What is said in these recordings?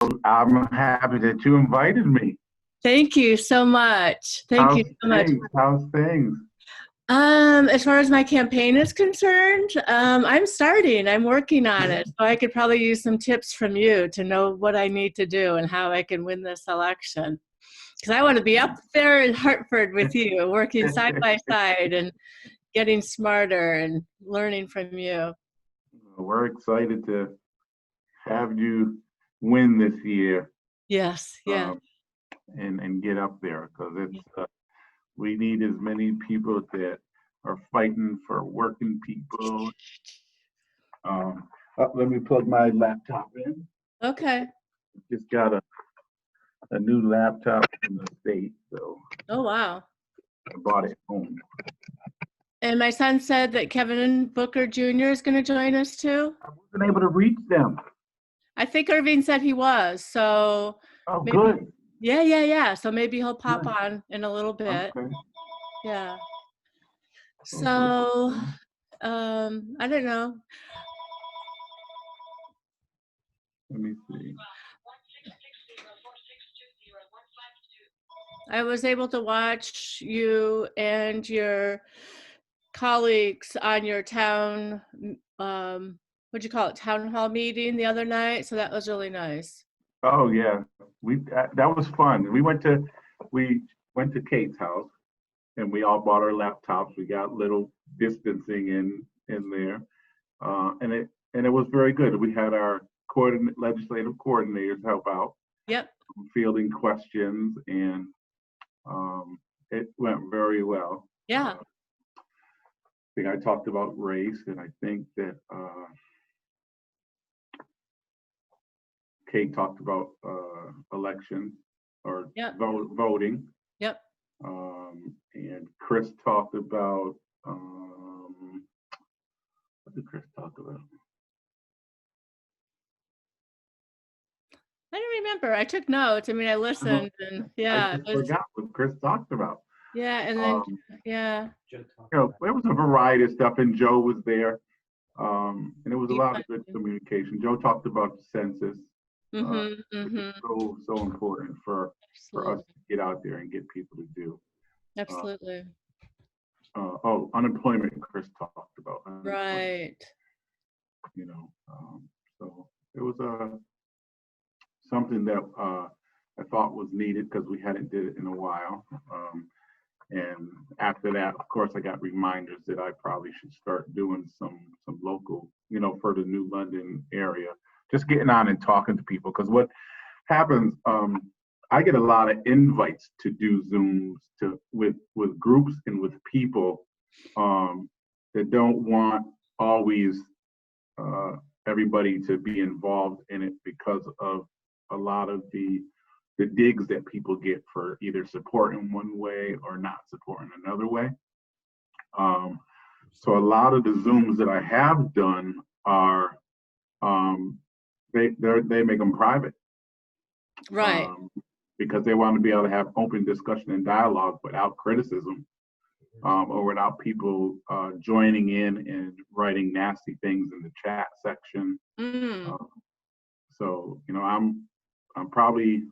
I'm happy that you invited me. Thank you so much. Thank How's you so much. things? How's things? As far as my campaign is concerned, I'm starting. I'm working on it. So I could probably use some tips from you to know what I need to do and how I can win this election. Because I want to be up there in Hartford with you, working side by side and getting smarter and learning from you. We're excited to have you win this year, Yes, yeah. um, and get up there because we need as many people that are fighting for working people. Let me plug my laptop in. Okay. Just got a new laptop from the state, so Oh, wow. I bought it home. And my son said that Kevin Booker Jr. is going to join us too. I wasn't able to reach them. I think Irving said he was. So Oh, maybe, good. yeah. So maybe he'll pop Good. on in a little bit. Okay. Yeah. Okay. So, I don't know. Let me see. I was able to watch you and your colleagues on your town, what'd you call it, town hall meeting the other night. So that was really nice. Oh yeah, we that was fun. We went to Kate's house and we all bought our laptops. We got little distancing in there, and it was very good. We had our legislative coordinators help out, Yep. fielding questions, and it went very well. Yeah. I think I talked about race, and I think that Kate talked about election or Yep. voting. Yep. And Chris talked about what did Chris talk about? I don't remember. I took notes. I mean, I listened and I yeah, just forgot what Chris talked about. yeah. And then, Um, yeah. there was a variety of stuff, and Joe was there, and it was a lot of good Mm-hmm. communication. Joe talked about the census, which is Mm-hmm. so important for us Absolutely. to get out there and get people to do. Uh, Absolutely. Unemployment. Chris talked about unemployment. Right. So it was something that I thought was needed because we hadn't did it in a while. And after that, of course, I got reminders that I probably should start doing some local, for the New London area, just getting on and talking to people. Because what happens, I get a lot of invites to do Zooms with groups and with people that don't want always uh, everybody to be involved in it because of a lot of the digs that people get for either supporting one way or not supporting another way. So a lot of the Zooms that I have done are they make them private, Right. because they want to be able to have open discussion and dialogue without criticism, or without people joining in and writing nasty things in the chat section. Mm. So I'm probably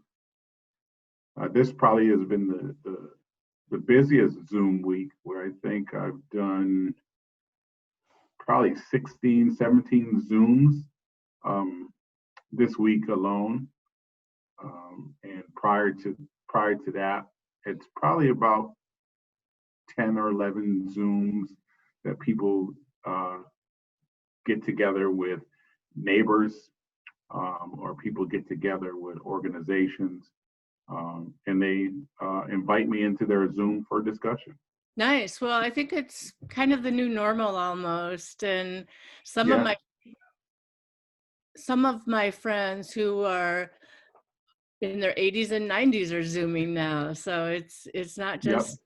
this probably has been the busiest Zoom week, where I think I've done probably 16, 17 Zooms this week alone. And prior to that, it's probably about 10 or 11 Zooms that people get together with neighbors, or people get together with organizations, and they invite me into their Zoom for discussion. Nice. Well, I think it's kind of the new normal almost. And some of Yeah, my some of my friends who are in their 80s and 90s are Zooming now. So it's not yep, just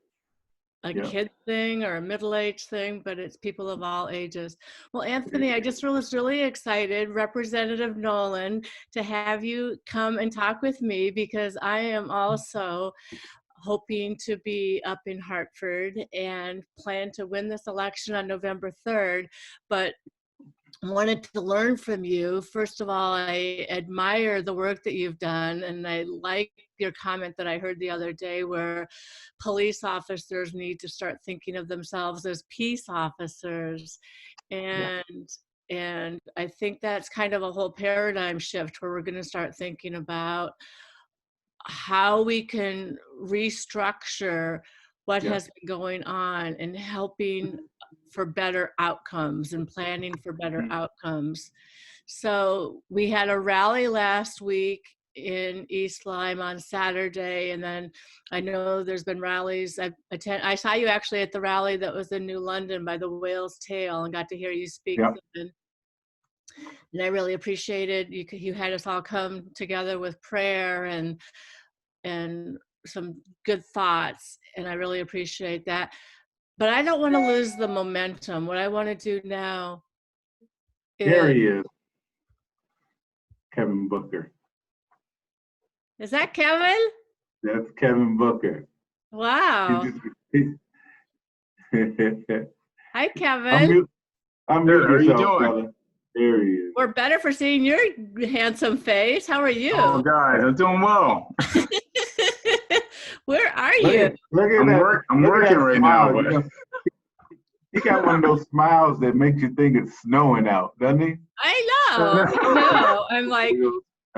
a yep. kid thing or a middle-aged thing, but it's people of all ages. Well, Anthony, I just was really excited, Representative Nolan, to have you come and talk with me because I am also hoping to be up in Hartford and plan to win this election on November 3rd. But wanted to learn from you. First of all, I admire the work that you've done, and I like your comment that I heard the other day where police officers need to start thinking of themselves as peace officers. Yeah. And I think that's kind of a whole paradigm shift where we're going to start thinking about how we can restructure what Yeah. has been going on and helping for better outcomes and planning for better Mhm. outcomes. So we had a rally last week in East Lyme on Saturday, and then I know there's been rallies. I saw you actually at the rally that was in New London by the Whale's Tail and got to hear you speak Yeah. then. And I really appreciated you had us all come together with prayer and some good thoughts, and I really appreciate that. But I don't want to lose the momentum. What I want to do now There is he is, Kevin Booker. that Kevin? That's Kevin Booker. Wow. Hi, Kevin. Unmute Good, how are you yourself, doing? brother. There he is. We're better for seeing your handsome face. How are you? Oh, guys, I'm doing well. Where are Look you? at, look at I'm that. I'm look at working that right smile. now, but He got one of those smiles that makes you think it's snowing out, doesn't he? I know. I'm like,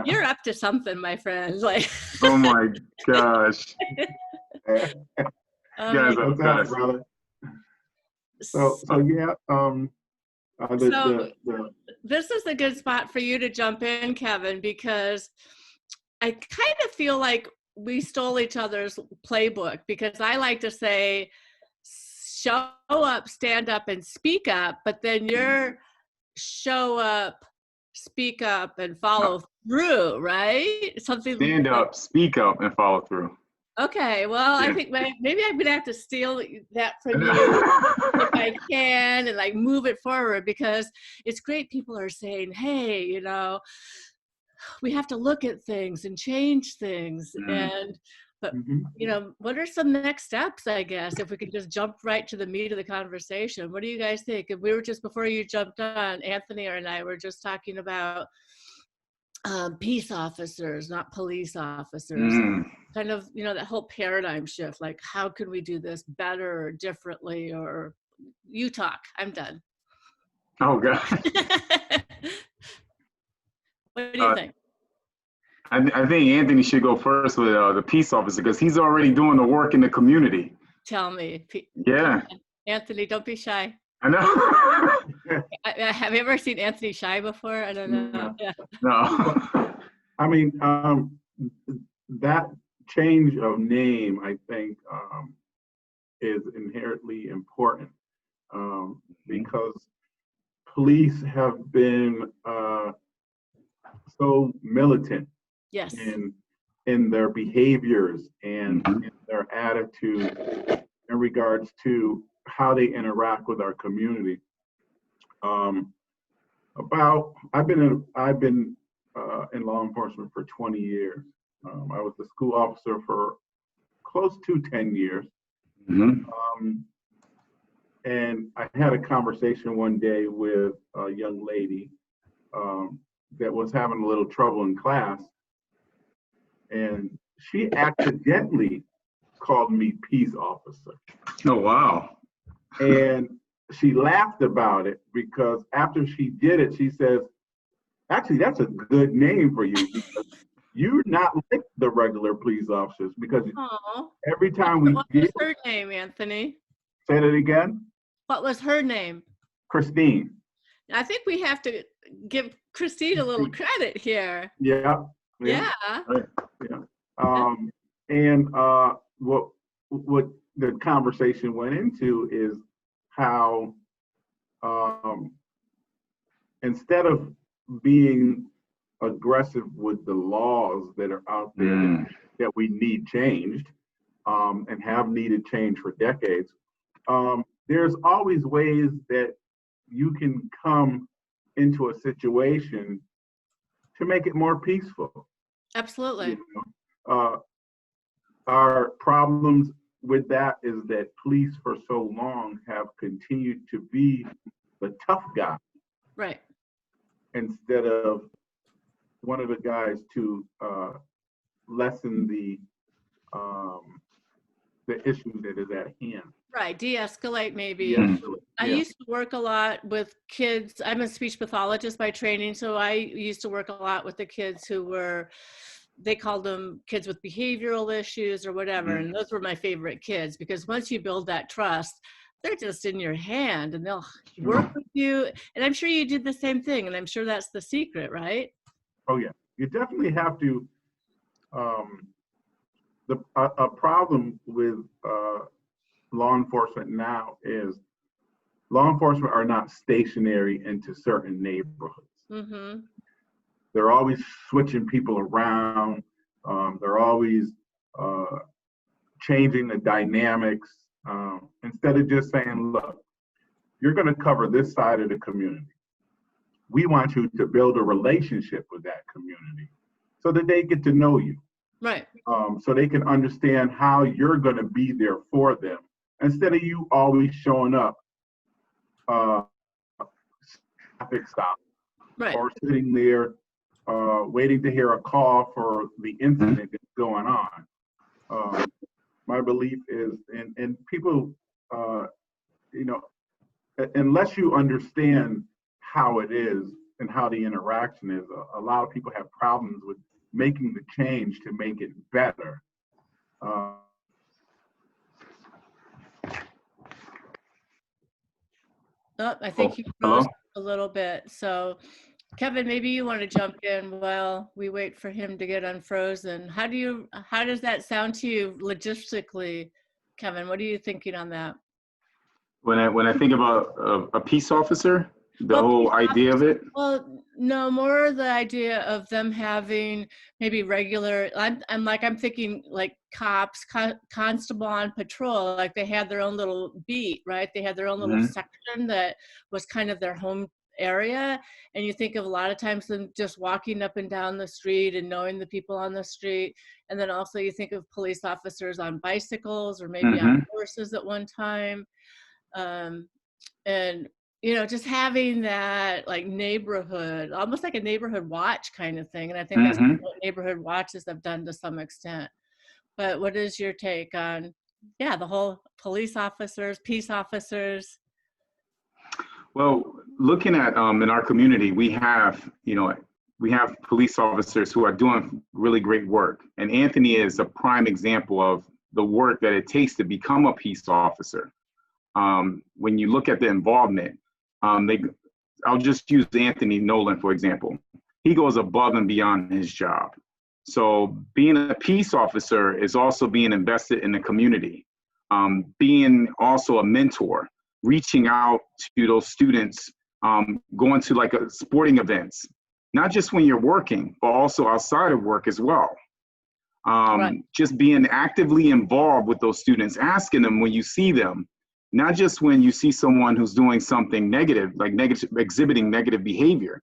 you're up to something, my friend. Like, oh my gosh, you guys are the What's up, best. brother? So yeah, this is a good spot for you to jump in, Kevin, because I kind of feel like we stole each other's playbook, because I like to say, show up, stand up, and speak up, but then you're show up, speak up, and follow through, right? Something Stand like, up, speak up, and follow through. okay, well, Yeah. I think maybe I'm gonna have to steal that from you if I can, and like move it forward, because it's great people are saying, hey, we have to look at things and change things. But Mhm. what are some next steps, I guess, if we could just jump right to the meat of the conversation? What do you guys think? If we were just, before you jumped on, Anthony and I were just talking about peace officers, not police officers. Mm. Kind of, that whole paradigm shift, like how can we do this better or differently? Or you talk, I'm done. Oh god. What do you think? I think Anthony should go first with the peace officer because he's already doing the work in the community. Tell me. Yeah. Anthony, don't be shy. I know. Have you ever seen Anthony shy before? I don't know. No. Yeah. No. I mean, that change of name, I think, is inherently important because police have been so militant Yes. in their behaviors and in their attitude in regards to how they interact with our community. I've been in law enforcement for 20 years. I was the school officer for close to 10 years. And I had a conversation one day with a young lady that was having a little trouble in class. And she accidentally called me peace officer. Oh, wow. And she laughed about it because after she did it, she says, actually, that's a good name for you because you're not like the regular police officers because every time we What was her name, Anthony? Say that again? What was her name? Christine. I think we have to give Christine a little credit here. Yeah. Yeah. And what the conversation went into is how instead of being aggressive with the laws that are out there that we need changed and have needed change for decades, there's always ways that you can come into a situation to make it more peaceful. Absolutely. Our problems with that is that police for so long have continued to be the tough guy. Right. instead of one of the guys to lessen the issue that is at hand. Right, de-escalate maybe. Yes, I yeah. used to work a lot with kids. I'm a speech pathologist by training, so I used to work a lot with the kids who were, they called them kids with behavioral issues or whatever. And those were my favorite kids, because once you build that trust, they're just in your hand and they'll work with you. And I'm sure you did the same thing. And I'm sure that's the secret, right? Oh yeah, you definitely have to. A problem with law enforcement now is law enforcement are not stationary into certain neighborhoods. Mm-hmm. They're always switching people around. They're always changing the dynamics instead of just saying, look, you're going to cover this side of the community. We want you to build a relationship with that community so that they get to know you. Right. So they can understand how you're going to be there for them instead of you always showing up traffic stop, Right. or sitting there waiting to hear a call for the incident that's going on. My belief is, and people, you know, unless you understand how it is and how the interaction is, a lot of people have problems with making the change to make it better. Oh, I think you froze a little bit. So Kevin, maybe you want to jump in while we wait for him to get unfrozen. How does that sound to you logistically, Kevin? What are you thinking on that? When I think about a peace officer, the whole idea of it. Well, no, more the idea of them having maybe regular. I'm thinking like cops, constable on patrol. Like they had their own little beat, right? They had their own little section that was kind of their home area. And you think of a lot of times them just walking up and down the street and knowing the people on the street. And then also you think of police officers on bicycles or maybe on horses at one time. And you know, just having that like neighborhood, almost like a neighborhood watch kind of thing. And I think that's what neighborhood watches have done to some extent. But what is your take on, yeah, the whole police officers, peace officers? Well, looking at in our community, we have police officers who are doing really great work. And Anthony is a prime example of the work that it takes to become a peace officer. When you look at the involvement, I'll just use Anthony Nolan, for example. He goes above and beyond his job. So being a peace officer is also being invested in the community, being also a mentor, reaching out to those students, going to like a sporting events, not just when you're working, but also outside of work as well. Just being actively involved with those students, asking them when you see them, not just when you see someone who's doing something negative, like exhibiting negative behavior,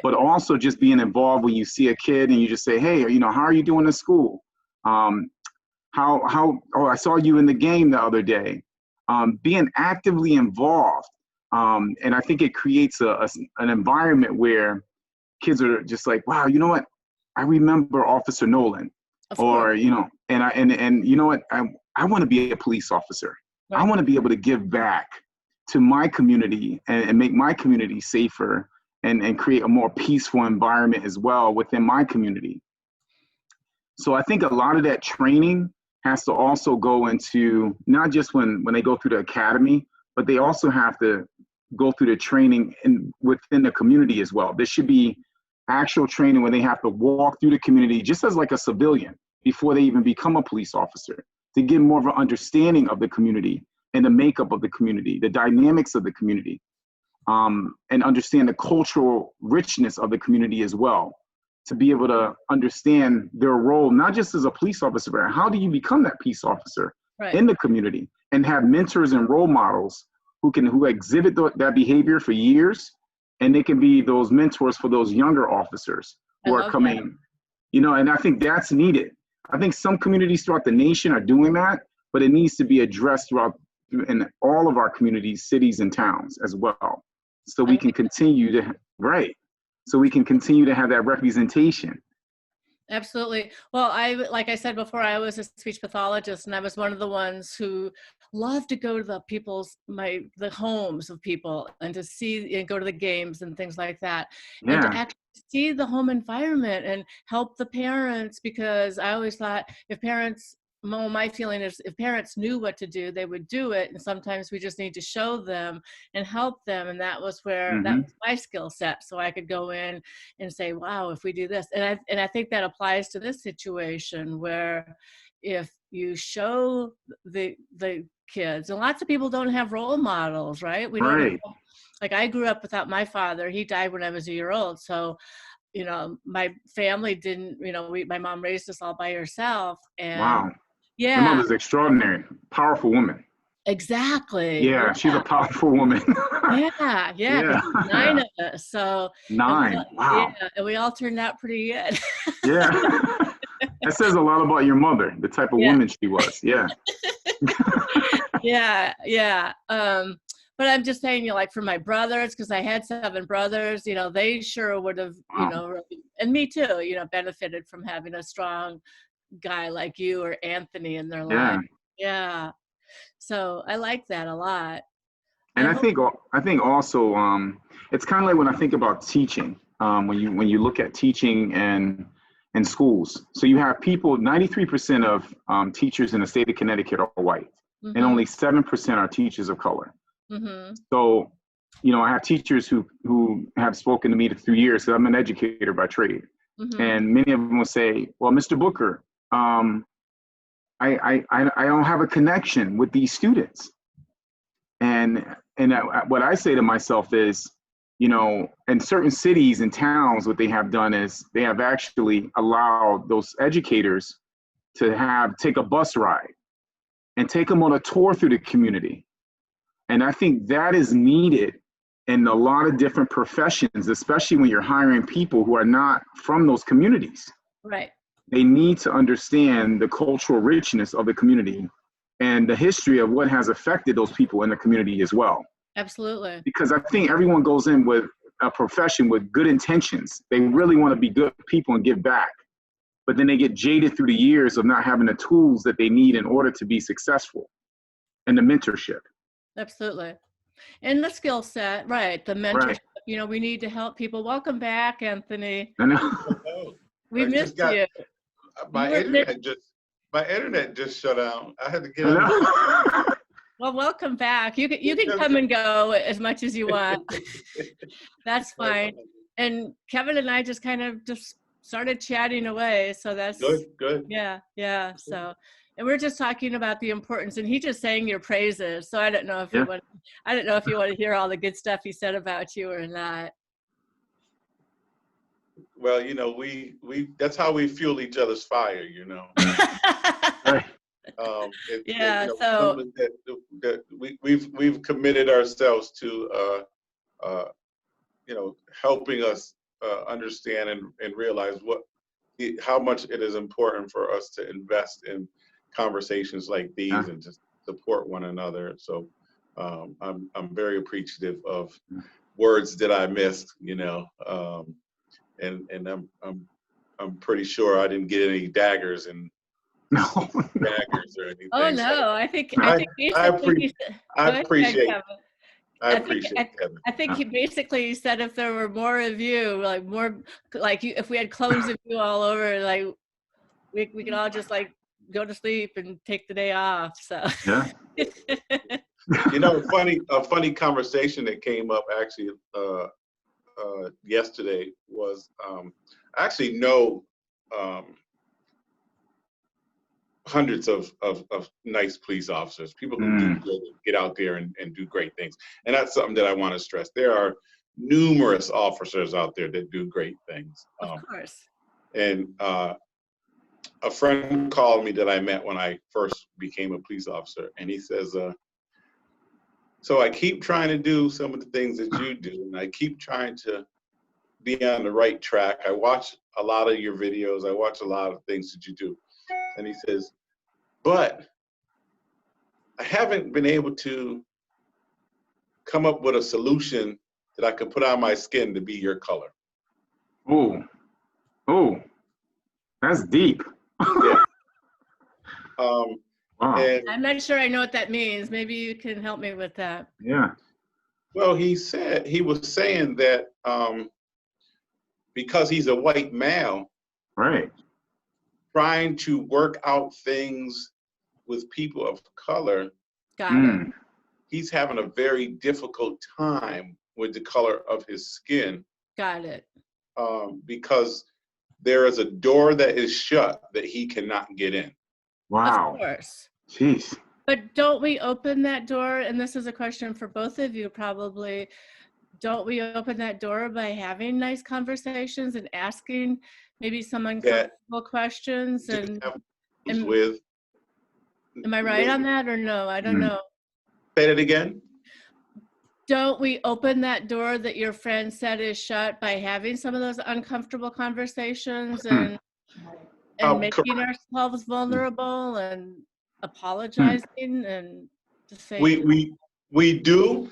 but also just being involved when you see a kid and you just say, hey, you know, how are you doing at school? Oh, I saw you in the game the other day. Being actively involved. And I think it creates an environment where kids are just like, wow, you know what? I remember Officer Nolan. Or, you know, and you know what? I want to be a police officer. I want to be able to give back to my community and make my community safer and create a more peaceful environment as well within my community. So I think a lot of that training has to also go into not just when they go through the academy, but they also have to go through the training within the community as well. There should be actual training where they have to walk through the community just as like a civilian before they even become a police officer, to get more of an understanding of the community and the makeup of the community, the dynamics of the community, and understand the cultural richness of the community as well, to be able to understand their role, not just as a police officer, but how do you become that peace officer in the community, and have mentors and role models who exhibit that behavior for years, and they can be those mentors for those younger officers who are coming, you know, and I think that's needed. I think some communities throughout the nation are doing that, but it needs to be addressed in all of our communities, cities, and towns as well, so we can continue to, so we can continue to have that representation. Absolutely. Well, like I said before, I was a speech pathologist, and I was one of the ones who loved to go to the homes of people and to see and go to the games and things like that, and to Yeah, actually see the home environment and help the parents, because I always thought my feeling is if parents knew what to do, they would do it. And sometimes we just need to show them and help them. And that was hmm, my skill set. So I could go in and say, wow, if we do this. And I think that applies to this situation where if you show the kids, and lots of people don't have role models, right? We don't know. right. Like I grew up without my father. He died when I was a year old. So, my family didn't, my mom raised us all by herself. And Wow. Your yeah, mother's extraordinary, powerful woman. exactly. Yeah, she's a powerful woman. Yeah, yeah, Yeah. because there's 9 of us. So, and we 9. all, yeah, Wow. and we all turned out pretty good. Yeah. That says a lot about your mother, the type of Yeah, woman she was. Yeah. yeah, yeah. But I'm just saying, like for my brothers, because I had 7 brothers, they sure would have, Wow. really, and me too, benefited from having a strong guy like you or Anthony in their Yeah. life. Yeah. So I like that a lot. And I I hope. think also it's kind of like when I think about teaching, when you look at teaching and in schools. So you have people, 93% of teachers in the state of Connecticut are white, and Mm-hmm, only 7% are teachers of color. mm-hmm, So, I have teachers who have spoken to me through years, because I'm an educator by trade. mm-hmm. And many of them will say, well, Mr. Booker, I don't have a connection with these students. And what I say to myself is, in certain cities and towns, what they have done is they have actually allowed those educators to take a bus ride and take them on a tour through the community. And I think that is needed in a lot of different professions, especially when you're hiring people who are not from those communities. Right. They need to understand the cultural richness of the community and the history of what has affected those people in the community as well. Absolutely. Because I think everyone goes in with a profession with good intentions. They really want to be good people and give back. But then they get jaded through the years of not having the tools that they need in order to be successful, and the mentorship. Absolutely. And the skill set, right. The mentorship, Right. we need to help people. Welcome back, Anthony. I know. Oh, We I missed just got you. my You were there- internet just shut down. I had to get I on. know. Well, welcome back. You can come and go as much as you want. That's fine. And Kevin and I just kind of just started chatting away. So that's Good. yeah. So, and we're just talking about the importance, and he just sang your praises. So I don't know if Yeah. you want to hear all the good stuff he said about you or not. Well, we that's how we fuel each other's fire, Right. Yeah, we so- know that we've committed ourselves to helping us understand and realize how much it is important for us to invest in conversations like these Yeah. and just support one another. So I'm very appreciative of words that I missed, and I'm pretty sure I didn't get any daggers and No. daggers or anything. Oh no, I think I basically I appreciate Kevin. I appreciate Kevin. I think he basically said if there were more of you, like more like you, if we had clones of you all over, like we could all just like go to sleep and take the day off. So Yeah. A funny conversation that came up actually yesterday was I actually know hundreds of nice police officers, people who do good, get out there and do great things. And that's something that I want to stress. There are numerous officers out there that do great things. of course. And a friend called me that I met when I first became a police officer, and he says, so I keep trying to do some of the things that you do, and I keep trying to be on the right track. I watch a lot of your videos. I watch a lot of things that you do. And he says, but I haven't been able to come up with a solution that I could put on my skin to be your color. Oh, oh, that's deep. Yeah. Wow. And I'm not sure I know what that means. Maybe you can help me with that. Yeah. well, he was saying that because he's a white male, Right. trying to work out things with people of color, Got it. he's having a very difficult time with the color of his skin Got it. because there is a door that is shut that he cannot get in. Wow. Of course. Jeez. But don't we open that door? And this is a question for both of you probably. Don't we open that door by having nice conversations and asking maybe some uncomfortable questions? To And have am, with, am I right on that or no? I don't Mm. know. say that again? Don't we open that door that your friend said is shut by having some of those uncomfortable conversations and making ourselves vulnerable and apologizing and just saying, We do.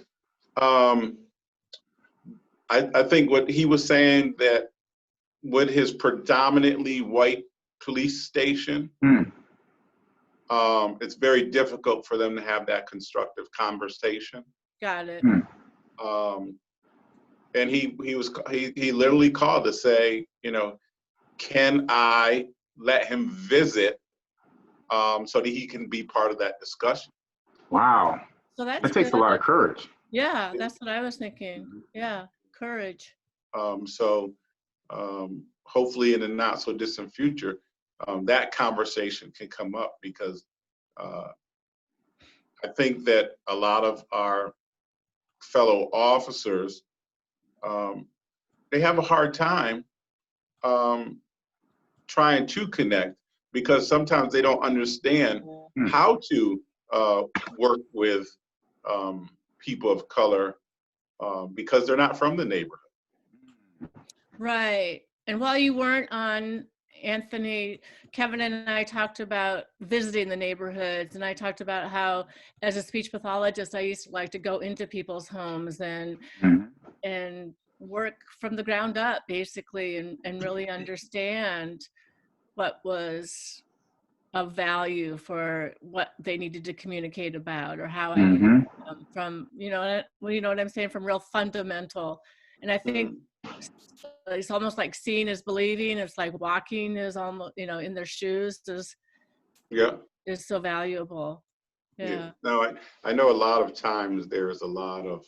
I think what he was saying that with his predominantly white police station, it's very difficult for them to have that constructive conversation. got it. And he literally called to say, you know, can I let him visit so that he can be part of that discussion? Wow. So that's That takes a good. lot of courage. Yeah, that's what I was thinking. Yeah, courage. So hopefully in the not so distant future, that conversation can come up because I think that a lot of our fellow officers, they have a hard time trying to connect because sometimes they don't understand how to work with people of color because they're not from the neighborhood. Right. And while you weren't on, Anthony, Kevin and I talked about visiting the neighborhoods, and I talked about how, as a speech pathologist, I used to like to go into people's homes and work from the ground up, basically, and really understand what was of value for what they needed to communicate about, or how I could help them from, you know what I'm saying, from real fundamental. And I think it's almost like seeing is believing. It's like walking is almost, in their shoes is so valuable. Yeah. No, I know a lot of times there's a lot of,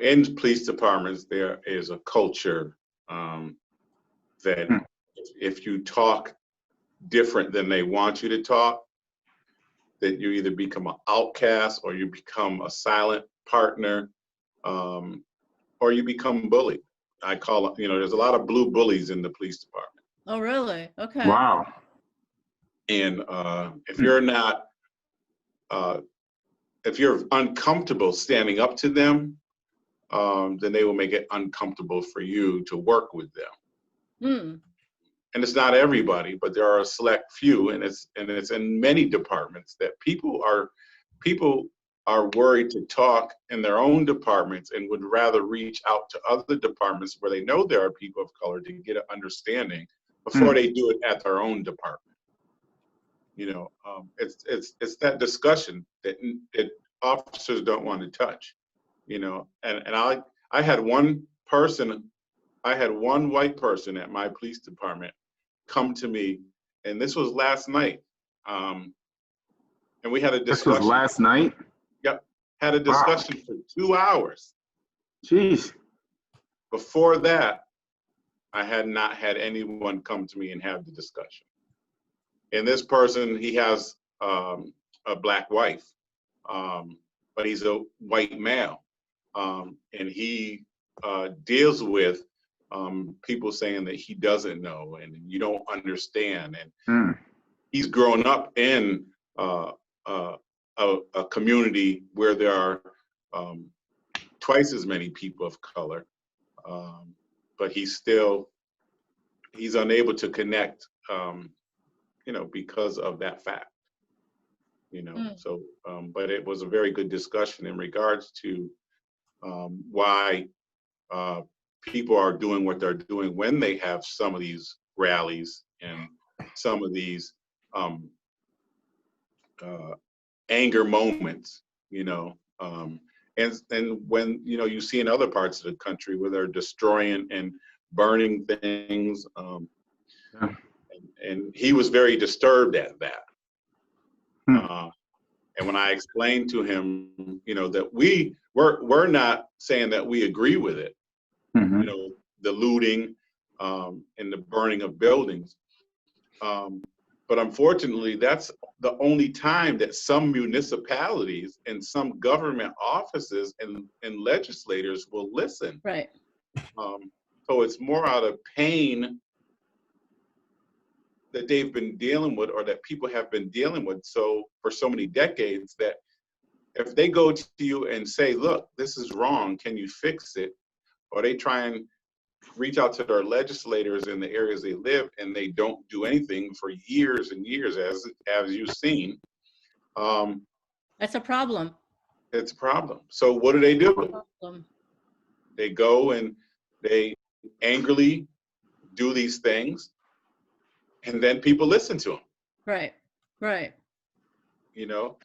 in police departments, there is a culture that if you talk different than they want you to talk, that you either become an outcast or you become a silent partner, or you become bullied. I call it, there's a lot of blue bullies in the police department. Oh, really? Okay. Wow. And if you're not, if you're uncomfortable standing up to them, then they will make it uncomfortable for you to work with them. And it's not everybody, but there are a select few, and it's in many departments that people are worried to talk in their own departments and would rather reach out to other departments where they know there are people of color to get an understanding before they do it at their own department. It's that discussion that officers don't want to touch. And I had one white person at my police department come to me, and this was last night, and we had a discussion. This was last night? Yep. Had a discussion for 2 hours. Jeez. Before that, I had not had anyone come to me and have the discussion. And this person, he has a black wife, but he's a white male. And he deals with people saying that he doesn't know and you don't understand. And he's grown up in a community where there are twice as many people of color, but he's unable to connect, because of that fact. So, but it was a very good discussion in regards to why people are doing what they're doing when they have some of these rallies and some of these anger moments, you know, and when, you know, you see in other parts of the country where they're destroying and burning things, Yeah. and he was very disturbed at that. Hmm. And when I explained to him, you know, that we're not saying that we agree with it, Mhm. you know, the looting and the burning of buildings. But unfortunately, that's the only time that some municipalities and some government offices and legislators will listen. Right. So it's more out of pain that they've been dealing with, or that people have been dealing with so for so many decades, that if they go to you and say, look, this is wrong, can you fix it? Or they try and reach out to their legislators in the areas they live, and they don't do anything for years and years, as you've seen. That's a problem. It's a problem. So what do? Problem. They go and they angrily do these things, and then people listen to them. Right. Right. You know,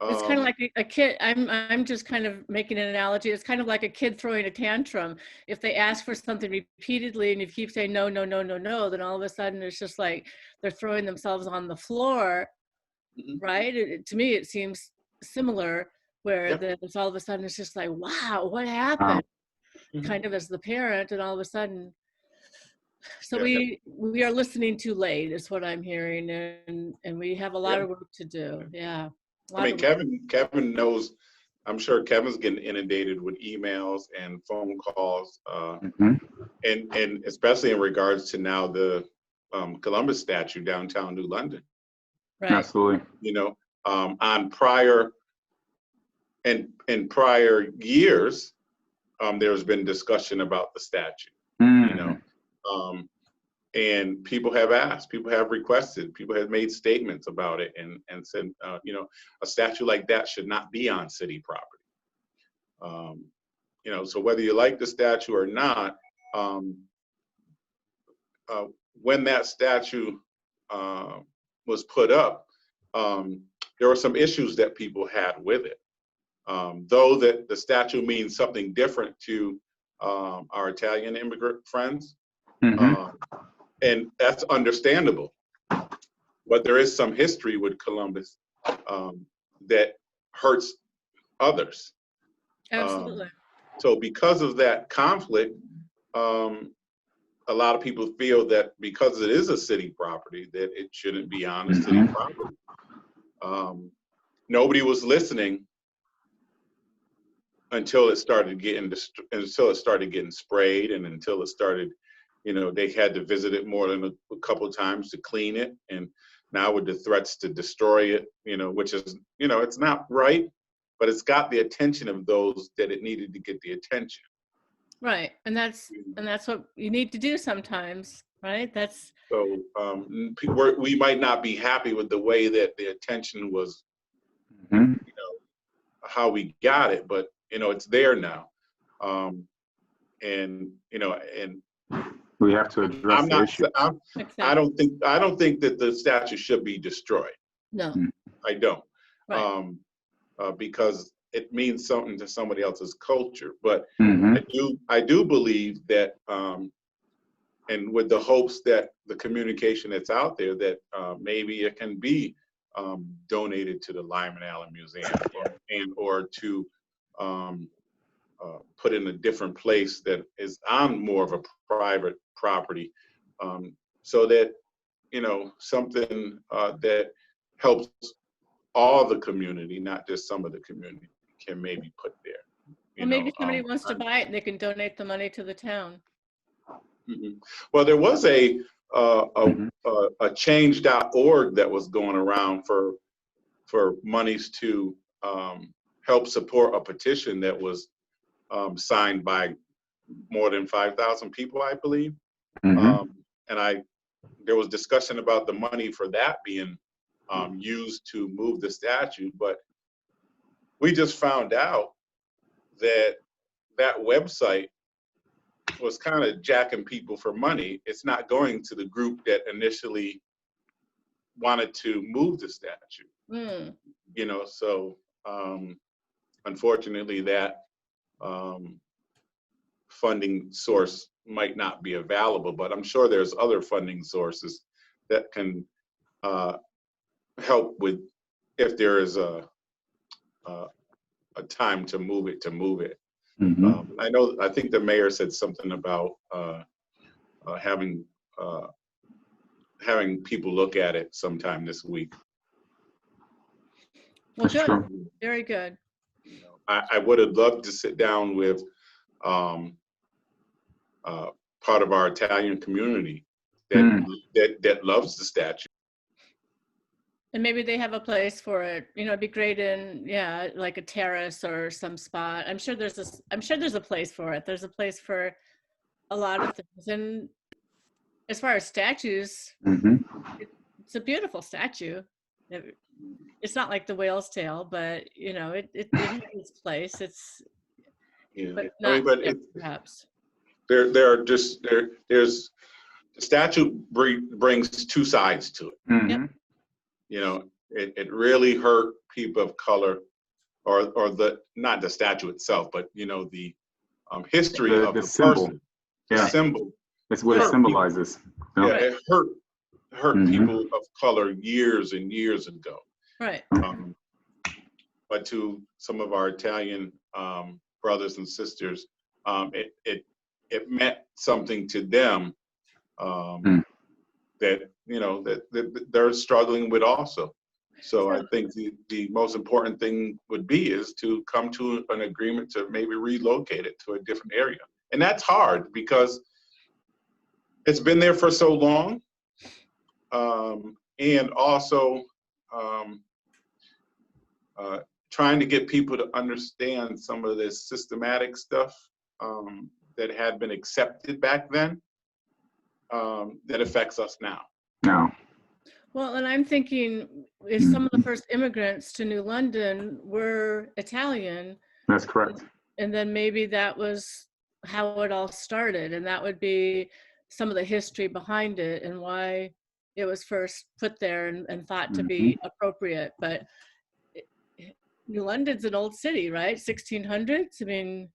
It's kind of like a kid. I'm just kind of making an analogy. It's kind of like a kid throwing a tantrum. If they ask for something repeatedly and you keep saying no, no, no, no, no, then all of a sudden it's just like they're throwing themselves on the floor, Mhm. right? To me, it seems similar, where Yep. then it's all of a sudden it's just like, wow, what Wow. happened? Mhm. Kind of as the parent, and all of a sudden, so Yeah. we are listening too late, is what I'm hearing, and we have a lot Yeah. of work to do. Yeah. I mean, Kevin knows. I'm sure Kevin's getting inundated with emails and phone calls, Mhm. and especially in regards to now the Columbus statue downtown New London. Right. Absolutely. You know, on prior and in prior years, there's been discussion about the statue. You know, Mhm. and people have asked, people have requested, people have made statements about it, and said, you know, a statue like that should not be on city property. You know, so whether you like the statue or not, when that statue was put up, there were some issues that people had with it. Though that the statue means something different to our Italian immigrant friends, Mhm. and that's understandable. But there is some history with Columbus that hurts others. Absolutely. So because of that conflict, a lot of people feel that because it is a city property, that it shouldn't be on a city Mhm. property. Nobody was listening until it started getting sprayed, and until it started, you know, they had to visit it more than a couple of times to clean it, and now with the threats to destroy it, you know, which is, you know, it's not right, but it's got the attention of those that it needed to get the attention. Right. And that's what you need to do sometimes, right? That's So we might not be happy with the way that the attention was, Mhm. you know, how we got it, but you know, it's there now. And you know, and We have to address I'm the not, issue. exactly. I don't think that the statue should be destroyed. No. I don't. Right. Because it means something to somebody else's culture. But Mhm. I do believe that, and with the hopes that the communication that's out there, that maybe it can be donated to the Lyman Allen Museum, or to put in a different place that is on more of a private property, so that, you know, something that helps all the community, not just some of the community, can maybe put there. Well, maybe somebody wants to buy it and they can donate the money to the town. Mhm. Well, there was a Mhm. change.org that was going around for monies to help support a petition that was signed by more than 5,000 people, I believe. Mhm. And there was discussion about the money for that being used to move the statue, but we just found out that that website was kind of jacking people for money, it's not going to the group that initially wanted to move the statue. Mm. You know, so unfortunately that funding source might not be available, but I'm sure there's other funding sources that can help with, if there is a time to move it, Mhm. I think the mayor said something about having people look at it sometime this week. Well, That's good. true. Very good. I would have loved to sit down with part of our Italian community that loves the statue. And maybe they have a place for it. You know, it'd be great in, yeah, like a terrace or some spot. I'm sure there's a place for it. There's a place for a lot of things. And as far as statues, Mhm. it's a beautiful statue. It's not like the whale's tail, but you know, it has its place. It's, Yeah, but I mean, not but yet, perhaps. there's the statue brings two sides to it. Mhm. You know, it really hurt people of color, or the, not the statue itself, but you know, the history of The the symbol. person, Yeah. the symbol. That's what it Hurt symbolizes. Yeah, Yeah. it hurt Mhm. people of color years and years ago. Right. But to some of our Italian brothers and sisters, it meant something to them that, you know, that they're struggling with also. So I think the most important thing would be is to come to an agreement to maybe relocate it to a different area. And that's hard because it's been there for so long. And also trying to get people to understand some of this systematic stuff that had been accepted back then that affects us now. No. Well, and I'm thinking if some of the first immigrants to New London were Italian, That's correct. and then maybe that was how it all started, and that would be some of the history behind it and why it was first put there and thought to be appropriate. But New London's an old city, right? 1600s. I mean,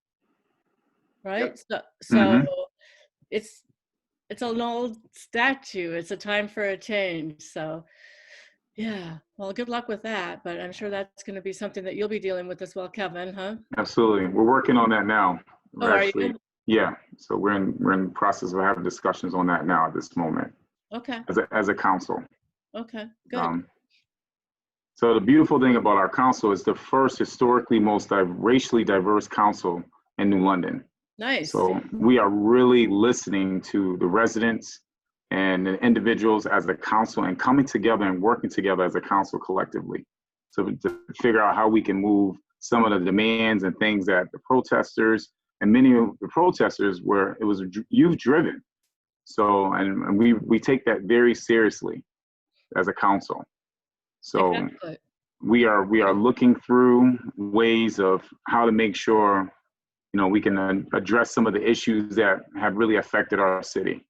right? Yep. So it's an old statue. It's a time for a change. So yeah, well, good luck with that. But I'm sure that's going to be something that you'll be dealing with as well, Kevin, huh? Absolutely. We're working on that now. Oh, are you? Yeah. So we're in the process of having discussions on that now at this moment. Okay. As a council. Okay. Good. So the beautiful thing about our council is the first historically most racially diverse council in New London. Nice. So we are really listening to the residents and the individuals as a council and coming together and working together as a council collectively. So to figure out how we can move some of the demands and things that the protesters and many of the protesters it was youth driven. So, and we take that very seriously as a council. So exactly. we are looking through ways of how to make sure, you know, we can address some of the issues that have really affected our city.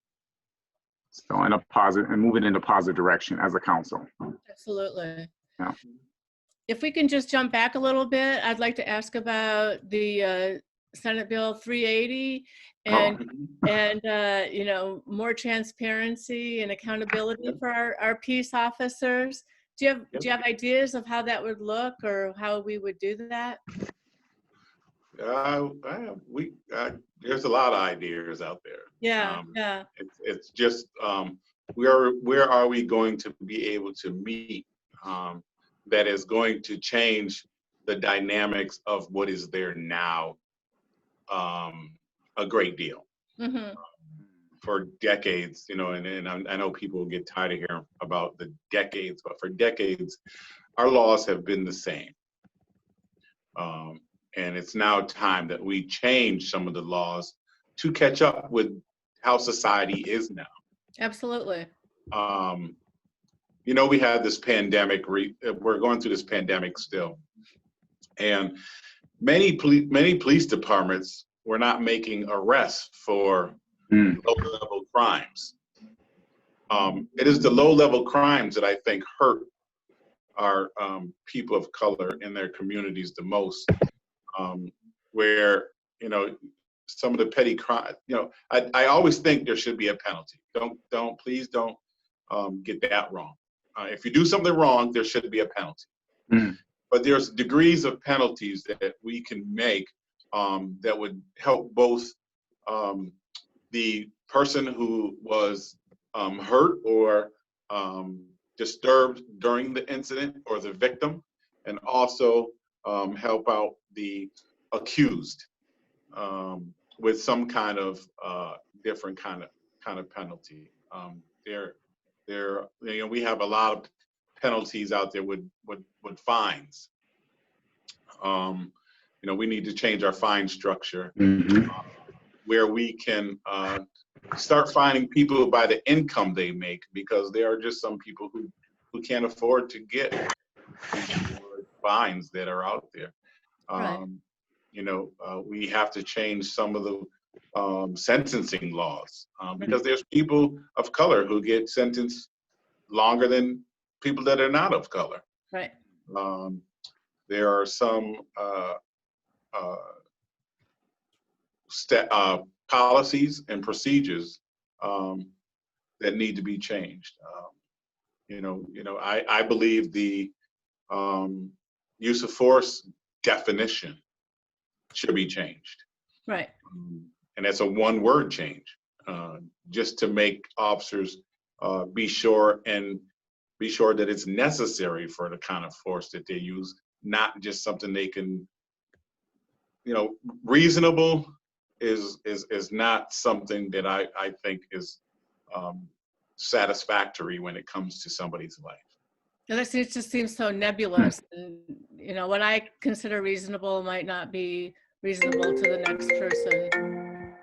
So in a positive and move it in a positive direction as a council. Absolutely. Yeah. If we can just jump back a little bit, I'd like to ask about the Senate Bill 380 and you know, more transparency and accountability for our peace officers. Do you have ideas of how that would look or how we would do that? There's a lot of ideas out there. Yeah, yeah. It's just where are we going to be able to meet that is going to change the dynamics of what is there now a great deal. For decades, you know, and I know people get tired of hearing about the decades, but for decades, our laws have been the same. And it's now time that we change some of the laws to catch up with how society is now. Absolutely. You know, we had this pandemic, we're going through this pandemic still. And many police departments we're not making arrests for Mm. low-level crimes. It is the low-level crimes that I think hurt our people of color in their communities the most, where, you know, some of the petty crime, you know, I always think there should be a penalty. Please don't get that wrong. If you do something wrong, there should be a penalty. Mm. But there's degrees of penalties that we can make that would help both the person who was hurt or disturbed during the incident, or the victim, and also help out the accused with some kind of different kind of penalty. You know, we have a lot of penalties out there with fines. You know, we need to change our fine structure where we can start fining people by the income they make, because there are just some people who can't afford to get fines that are out there. Right. You know, we have to change some of the sentencing laws because there's people of color who get sentenced longer than people that are not of color. Right. There are some policies and procedures that need to be changed. You know, I believe the use of force definition should be changed. Right. And that's a one-word change, just to make officers be sure that it's necessary for the kind of force that they use, not just something they can, you know, reasonable is not something that I think is satisfactory when it comes to somebody's life. It just seems so nebulous. And, you know, what I consider reasonable might not be reasonable to the next person.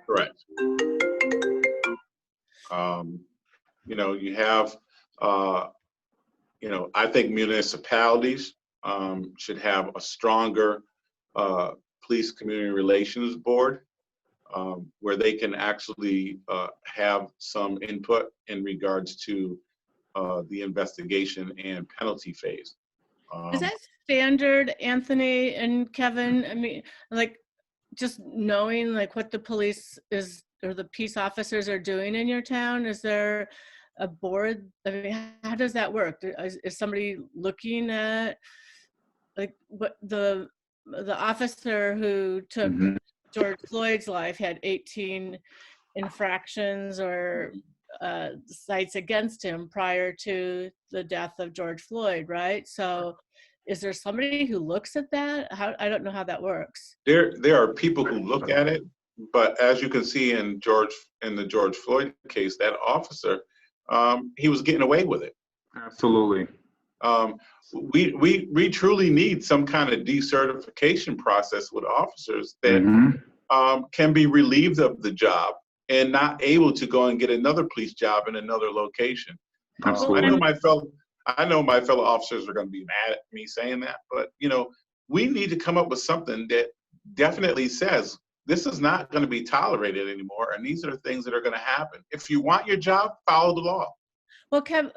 Correct. You know, you have, you know, I think municipalities should have a stronger police community relations board where they can actually have some input in regards to the investigation and penalty phase. Is that standard, Anthony and Kevin? I mean, like, just knowing like what the police is or the peace officers are doing in your town? Is there a board? I mean, how does that work? Is somebody looking at like what the officer who took George Floyd's life had 18 infractions or cites against him prior to the death of George Floyd, right? So is there somebody who looks at that? I don't know how that works. There are people who look at it, but as you can see in the George Floyd case, that officer, he was getting away with it. Absolutely. We truly need some kind of decertification process with officers that can be relieved of the job and not able to go and get another police job in another location. Absolutely. I know my fellow officers are going to be mad at me saying that, but you know, we need to come up with something that definitely says this is not going to be tolerated anymore, and these are things that are going to happen. If you want your job, follow the law. Well, Just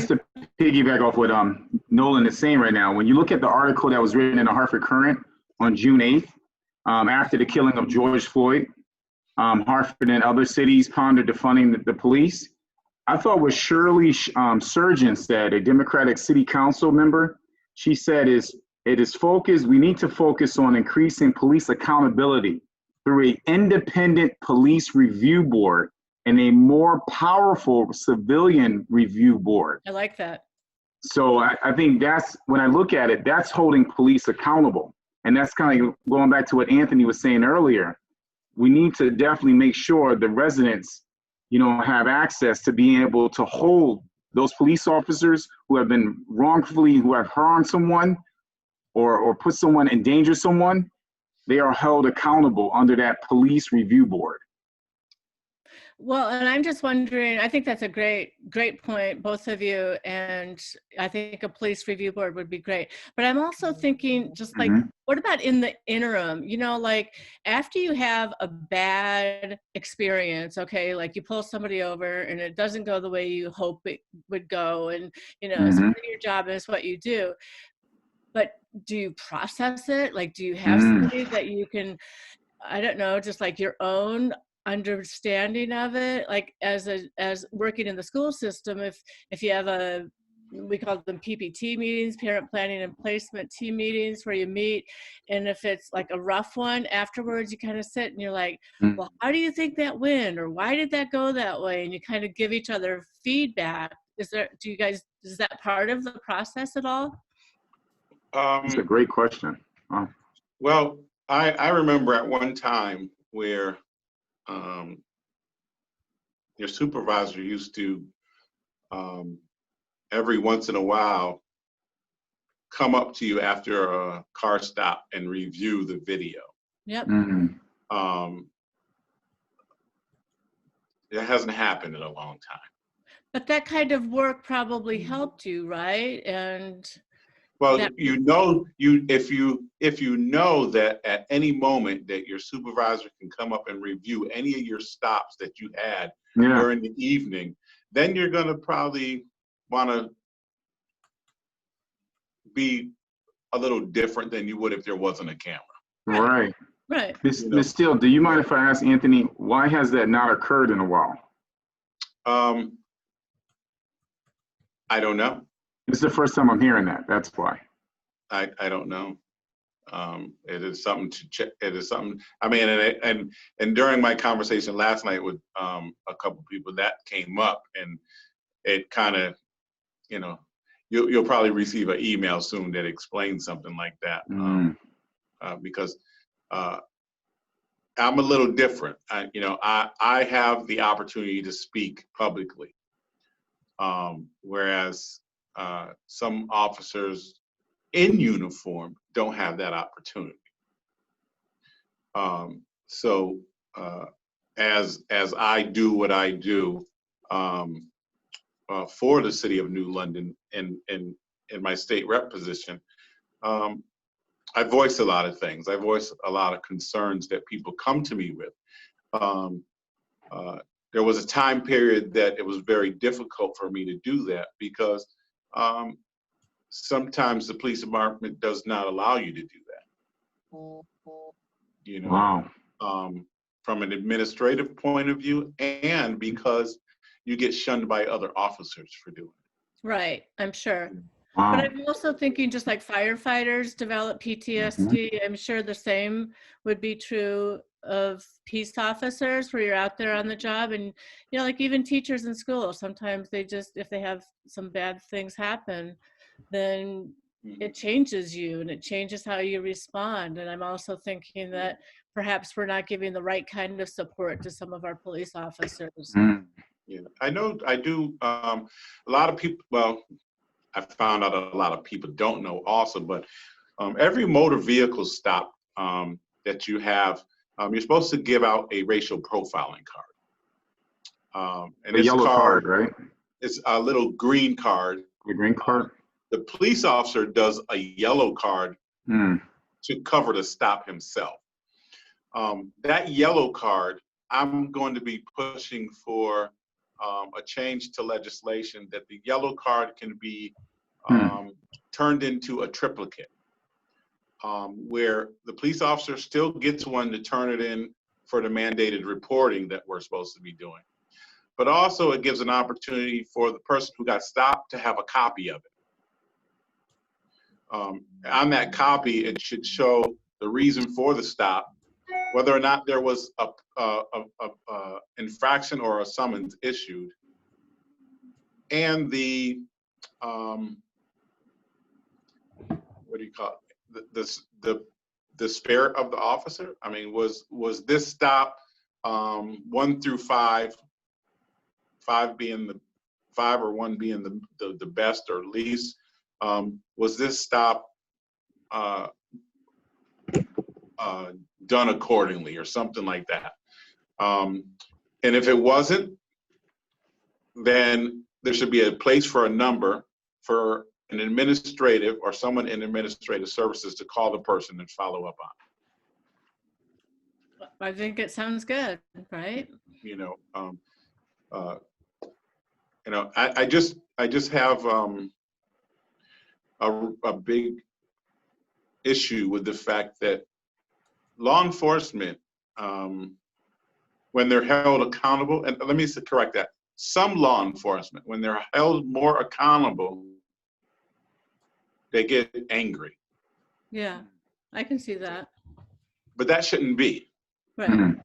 to piggyback off what Nolan is saying right now, when you look at the article that was written in the Hartford Courant on June 8th, after the killing of George Floyd, Hartford and other cities pondered defunding the police. I thought what Shirley Surgeon said, a Democratic City Council member, she said we need to focus on increasing police accountability through an independent police review board and a more powerful civilian review board. I like that. So I think that's, when I look at it, that's holding police accountable. And that's kind of going back to what Anthony was saying earlier. We need to definitely make sure the residents, you know, have access to being able to hold those police officers who have been who have harmed someone or put someone in danger someone. They are held accountable under that police review board. Well, and I'm just wondering, I think that's a great point, both of you, and I think a police review board would be great. But I'm also thinking, just like, Mhm. what about in the interim? You know, like after you have a bad experience, okay, like you pull somebody over and it doesn't go the way you hope it would go, and you know, it's Mhm. part of your job and it's what you do. But do you process it? Like, do you have Mm. somebody that you can, I don't know, just like your own understanding of it, like as working in the school system, if you have we call them PPT meetings, parent planning and placement team meetings, where you meet, and if it's like a rough one, afterwards you kind of sit and you're like, Mm. well, how do you think that went, or why did that go that way, and you kind of give each other feedback. Is that part of the process at all? It's a great question. Oh. Well, I remember at one time where um, your supervisor used to every once in a while come up to you after a car stop and review the video. Yep. Mm. Um, it hasn't happened in a long time. But that kind of work probably helped you, right? And Well, that, if you know that at any moment that your supervisor can come up and review any of your stops that you had Yeah. during the evening, then you're going to probably want to be a little different than you would if there wasn't a camera. Right. right. Ms. Steele, do you mind if I ask Anthony, why has that not occurred in a while? I don't know. This is the first time I'm hearing that. That's why. I don't know. It is something to check. It is something. I mean, and during my conversation last night with a couple people, that came up, and it kind of, you know, you'll probably receive an email soon that explains something like that, because I'm a little different. I have the opportunity to speak publicly, whereas some officers in uniform don't have that opportunity. So as I do what I do for the city of New London in my state rep position, I voice a lot of things. I voice a lot of concerns that people come to me with. There was a time period that it was very difficult for me to do that because sometimes the police department does not allow you to do that. You know, Wow. from an administrative point of view, and because you get shunned by other officers for doing it. Right, I'm sure. Wow. But I'm also thinking, just like firefighters develop PTSD, I'm sure the same would be true of peace officers, where you're out there on the job, and you know, like even teachers in school, sometimes they just, if they have some bad things happen, then it changes you and it changes how you respond. And I'm also thinking that perhaps we're not giving the right kind of support to some of our police officers. Yeah, I know. I do. A lot of people. Well, I found out a lot of people don't know also, but every motor vehicle stop that you have, you're supposed to give out a racial profiling card. And A yellow card, right? It's a little green card. The green card? The police officer does a yellow card to cover the stop himself. That yellow card, I'm going to be pushing for a change to legislation that the yellow card can be turned into a triplicate, where the police officer still gets one to turn it in for the mandated reporting that we're supposed to be doing. But also it gives an opportunity for the person who got stopped to have a copy of it. On that copy, it should show the reason for the stop, whether or not there was a infraction or a summons issued, and the what do you call it? The spirit of the officer. I mean, was this stop 1 through 5, 5 being the 5 or 1 being the best or least? Was this stop done accordingly or something like that? And if it wasn't, then there should be a place for a number for an administrative or someone in administrative services to call the person and follow up on. I think it sounds good, right? You know, I just have a big issue with the fact that law enforcement, when they're held accountable, and let me correct that, some law enforcement, when they're held more accountable, they get angry. Yeah, I can see that. But that shouldn't be. Right.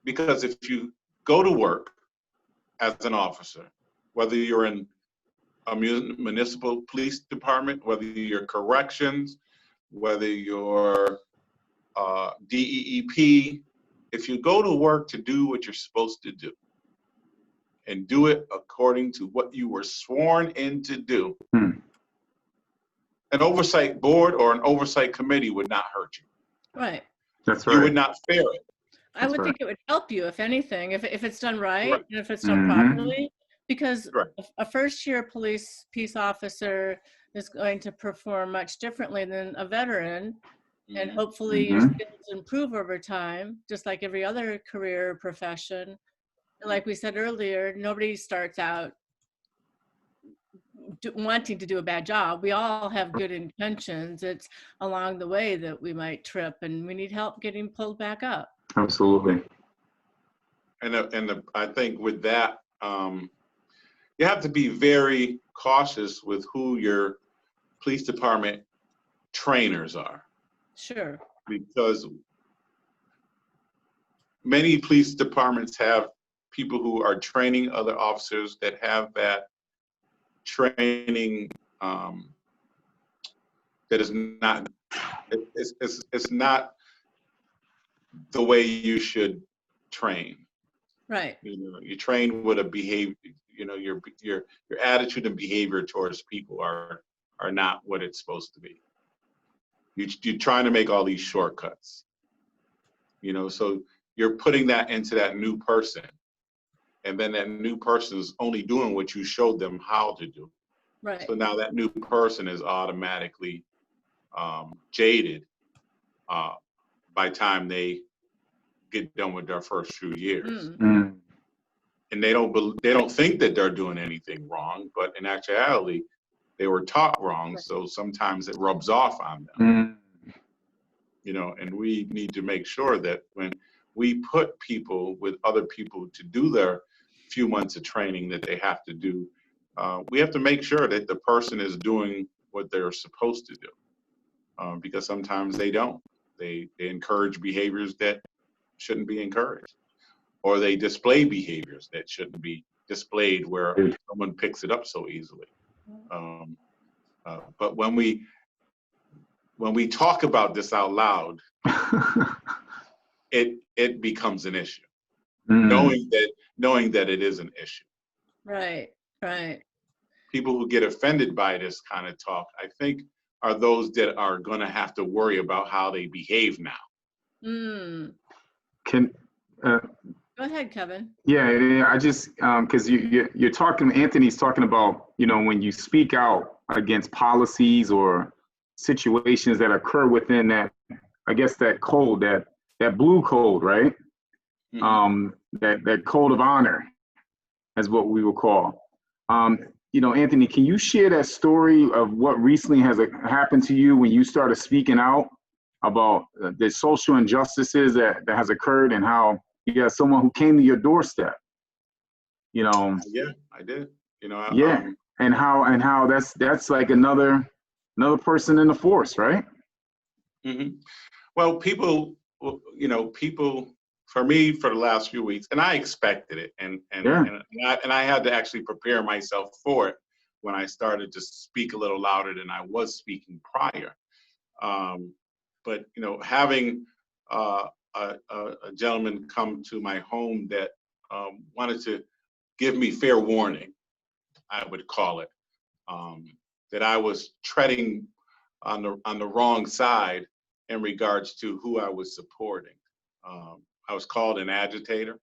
Because if you go to work as an officer, whether you're in a municipal police department, whether you're corrections, whether you're DEEP, if you go to work to do what you're supposed to do and do it according to what you were sworn in to do, an oversight board or an oversight committee would not hurt you. Right. That's right. You would not fear it. I would That's think it would help you, if anything, if it's done right, Right. and if it's done Mhm. properly, because Right. a first-year peace officer is going to perform much differently than a veteran, and hopefully your Mhm. skills improve over time, just like every other career or profession. And like we said earlier, nobody starts out wanting to do a bad job. We all have good intentions. It's along the way that we might trip, and we need help getting pulled back up. Absolutely. And I think with that, you have to be very cautious with who your police department trainers are, Sure. because many police departments have people who are training other officers that have that training that is not, it's not the way you should train. Right. You know, you train with a behavior, you know, your attitude and behavior towards people are not what it's supposed to be. You're trying to make all these shortcuts, you know, so you're putting that into that new person, and then that new person is only doing what you showed them how to do. Right. So now that new person is automatically jaded by the time they get done with their first few years. Mm. And they don't think that they're doing anything wrong, but in actuality, they were taught wrong. So sometimes it rubs off on them, you know, and we need to make sure that when we put people with other people to do their few months of training that they have to do, we have to make sure that the person is doing what they're supposed to do, because sometimes they don't. They encourage behaviors that shouldn't be encouraged, or they display behaviors that shouldn't be displayed where someone picks it up so easily. But when we talk about this out loud, it becomes an issue, knowing that it is an issue. Right. Right. People who get offended by this kind of talk, I think, are those that are going to have to worry about how they behave now. Can Go ahead, Kevin. yeah, I just because you're talking, Anthony's talking about, you know, when you speak out against policies or situations that occur within that, I guess that code, that blue code, right? That code of honor, is what we will call. You know, Anthony, can you share that story of what recently has happened to you when you started speaking out about the social injustices that has occurred, and how you got someone who came to your doorstep, you know? Yeah, I did. You know, and how that's like another person in the force, right? Well, people, you know, for me, for the last few weeks, and I expected it, and I had to actually prepare myself for it when I started to speak a little louder than I was speaking prior. But you know, having a gentleman come to my home that wanted to give me fair warning, I would call it, that I was treading on the wrong side in regards to who I was supporting. I was called an agitator.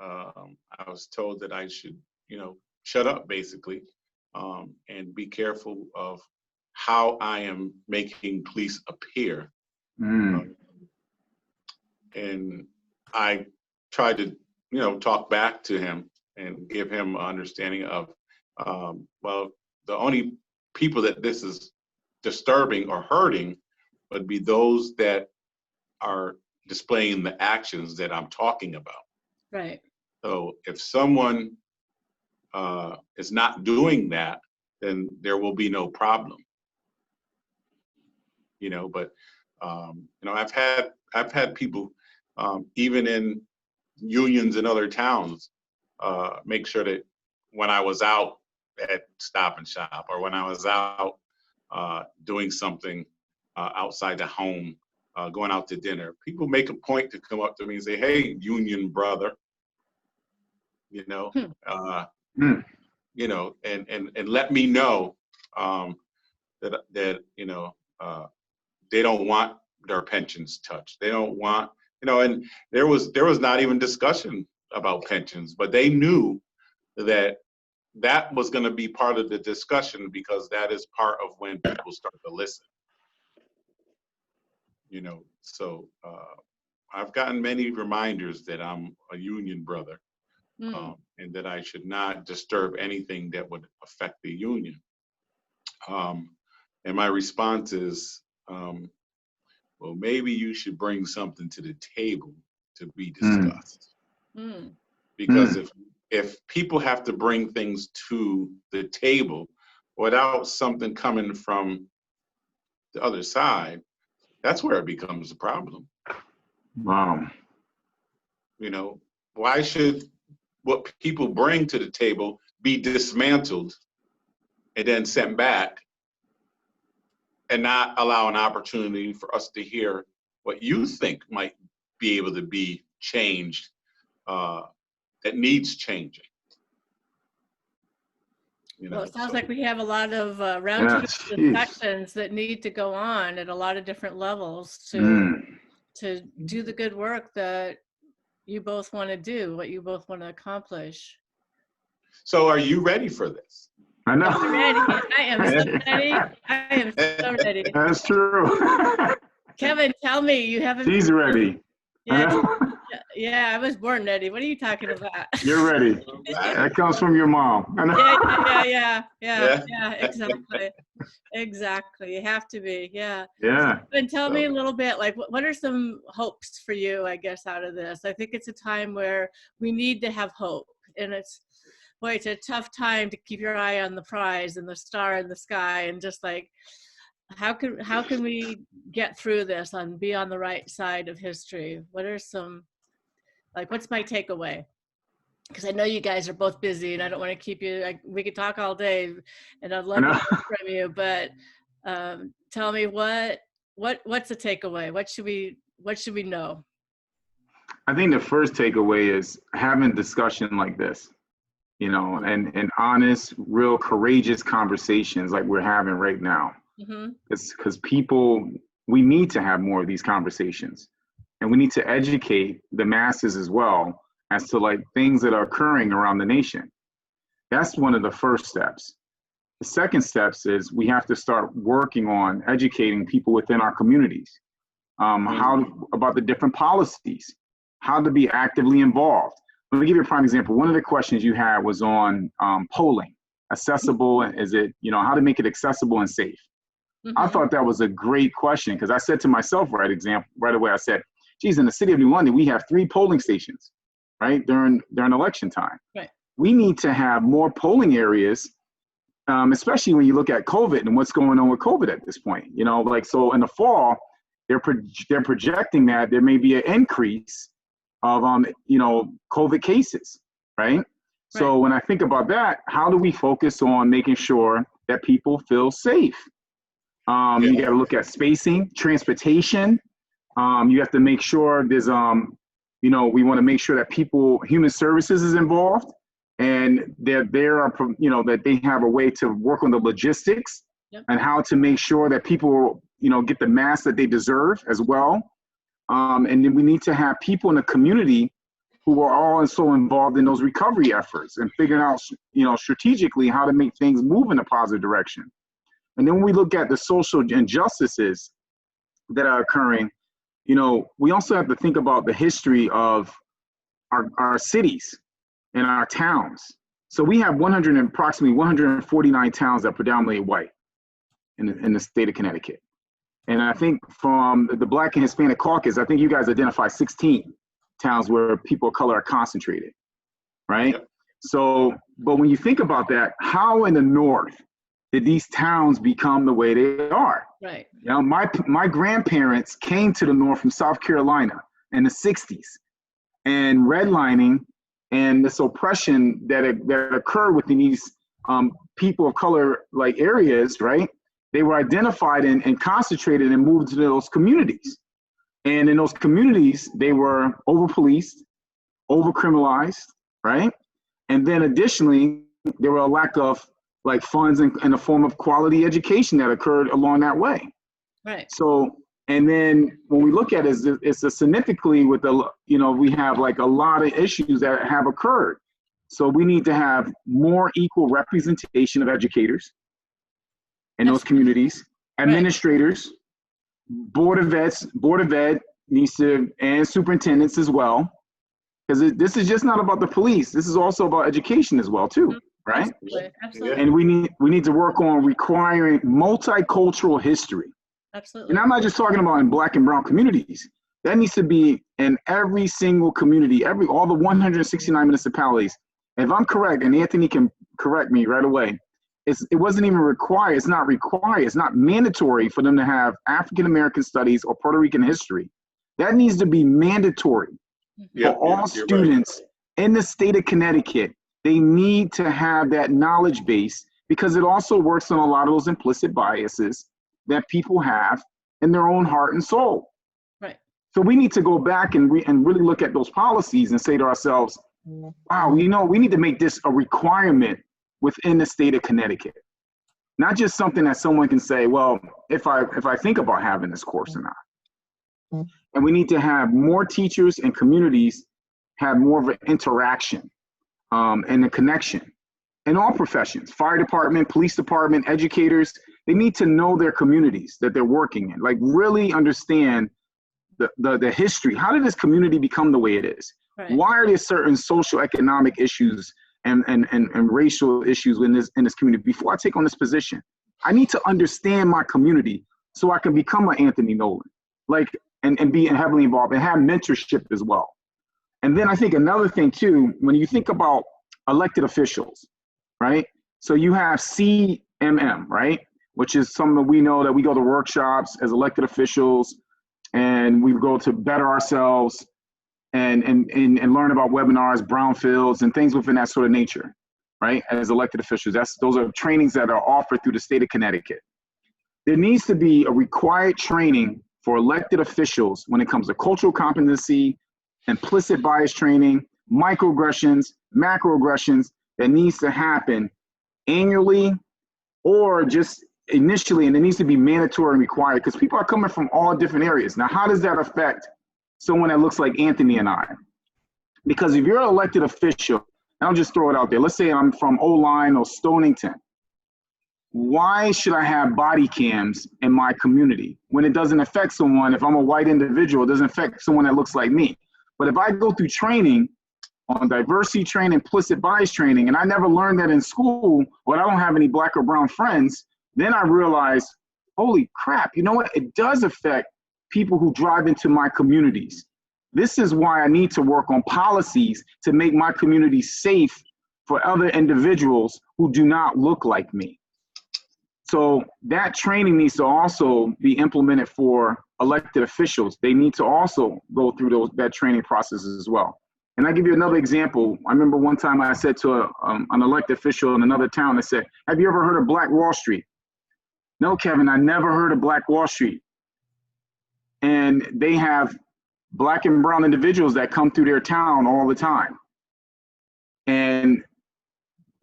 I was told that I should, shut up basically, and be careful of how I am making police appear. And I tried to, talk back to him and give him an understanding of, well, the only people that this is disturbing or hurting would be those that are displaying the actions that I'm talking about. Right. So if someone is not doing that, then there will be no problem. But I've had people even in unions in other towns make sure that when I was out at Stop and Shop, or when I was out doing something outside the home, going out to dinner, people make a point to come up to me and say, "Hey, union brother," and let me know that they don't want their pensions touched. They don't want, and there was not even discussion about pensions, but they knew that was going to be part of the discussion, because that is part of when people start to listen. So I've gotten many reminders that I'm a union brother, and that I should not disturb anything that would affect the union. And my response is, well, maybe you should bring something to the table to be discussed. Because if people have to bring things to the table without something coming from the other side, that's where it becomes a problem. Wow. Why should what people bring to the table be dismantled and then sent back, and not allow an opportunity for us to hear what you think might be able to be changed, that needs changing? Well, it sounds like we have a lot of roundtable discussions that need to go on at a lot of different levels to do the good work that you both want to do, what you both want to accomplish. So are you ready for this? I know. I'm ready. I am so ready. I am so ready. That's true. Kevin, tell me, you haven't. She's ready. Yeah, I was born ready. What are you talking about? You're ready. That comes from your mom. Yeah, exactly. You have to be, yeah. And tell me a little bit, like, what are some hopes for you, I guess, out of this? I think it's a time where we need to have hope, and it's a tough time to keep your eye on the prize and the star in the sky, and just like, how can we get through this and be on the right side of history? What are some, like, what's my takeaway? Because I know you guys are both busy, and I don't want to keep you. We could talk all day, and I'd love to hear from you. But tell me what's the takeaway? What should we know? I think the first takeaway is having discussion like this, and honest, real courageous conversations like we're having right now. It's because we need to have more of these conversations, and we need to educate the masses as well as to like things that are occurring around the nation. That's one of the first steps. The second steps is we have to start working on educating people within our communities, about the different policies, how to be actively involved. Let me give you a prime example. One of the questions you had was on polling, accessible. Is it, how to make it accessible and safe? I thought that was a great question, because I said to myself right away, I said, geez, in the city of New London, we have 3 polling stations, right, during election time. Right. We need to have more polling areas, especially when you look at COVID and what's going on with COVID at this point. So in the fall, they're projecting that there may be an increase of, COVID cases, right? So when I think about that, how do we focus on making sure that people feel safe? You got to look at spacing, transportation. You have to make sure there's, we want to make sure that human services is involved, and that that they have a way to work on the logistics and how to make sure that people, get the mass that they deserve as well. And then we need to have people in the community who are all so involved in those recovery efforts and figuring out, strategically how to make things move in a positive direction. And then when we look at the social injustices that are occurring, we also have to think about the history of our cities and our towns. So we have approximately 149 towns that are predominantly white in the state of Connecticut. And I think from the Black and Hispanic caucus, I think you guys identify 16 towns where people of color are concentrated, right? Yep. So, but when you think about that, how in the North did these towns become the way they are? Right. My grandparents came to the North from South Carolina in the 60s, and redlining and this oppression that occurred within these people of color like areas, right? They were identified and concentrated and moved to those communities. And in those communities, they were over-policed, over-criminalized, right? And then additionally, there were a lack of funds in the form of quality education that occurred along that way. Right. So, and then when we look at it, it's a significantly with we have a lot of issues that have occurred. So we need to have more equal representation of educators in those communities, administrators, Board of Ed needs to, and superintendents as well, because this is just not about the police. This is also about education as well too, right? Absolutely. And we need to work on requiring multicultural history. Absolutely. And I'm not just talking about in Black and brown communities. That needs to be in every single community, all the 169 municipalities. If I'm correct, and Anthony can correct me right away, it wasn't even required. It's not required. It's not mandatory for them to have African American studies or Puerto Rican history. That needs to be mandatory for all students in the state of Connecticut. They need to have that knowledge base because it also works on a lot of those implicit biases that people have in their own heart and soul. Right. So we need to go back and really look at those policies and say to ourselves, wow, we need to make this a requirement within the state of Connecticut. Not just something that someone can say, well, if I think about having this course or not. And we need to have more teachers and communities have more of an interaction and a connection in all professions, fire department, police department, educators. They need to know their communities that they're working in, really understand the history. How did this community become the way it is? Right. Why are there certain social economic issues and racial issues in this community? Before I take on this position, I need to understand my community so I can become an Anthony Nolan, and be heavily involved and have mentorship as well. And then I think another thing too, when you think about elected officials, right? So you have CMM, right? Which is something we know that we go to workshops as elected officials and we go to better ourselves and learn about webinars, brownfields, and things within that sort of nature, right? As elected officials, those are trainings that are offered through the state of Connecticut. There needs to be a required training for elected officials when it comes to cultural competency, implicit bias training, microaggressions, macroaggressions that needs to happen annually or just initially, and it needs to be mandatory and required because people are coming from all different areas. Now, how does that affect someone that looks like Anthony and I? Because if you're an elected official, and I'll just throw it out there, let's say I'm from O-Line or Stonington, why should I have body cams in my community when it doesn't affect someone? If I'm a white individual, it doesn't affect someone that looks like me. But if I go through training on diversity training, implicit bias training, and I never learned that in school, or I don't have any Black or brown friends, then I realize, holy crap, you know what? It does affect people who drive into my communities. This is why I need to work on policies to make my community safe for other individuals who do not look like me. So that training needs to also be implemented for elected officials. They need to also go through that training process as well. And I'll give you another example. I remember one time I said to an elected official in another town, I said, have you ever heard of Black Wall Street? No, Kevin, I never heard of Black Wall Street. And they have Black and brown individuals that come through their town all the time. And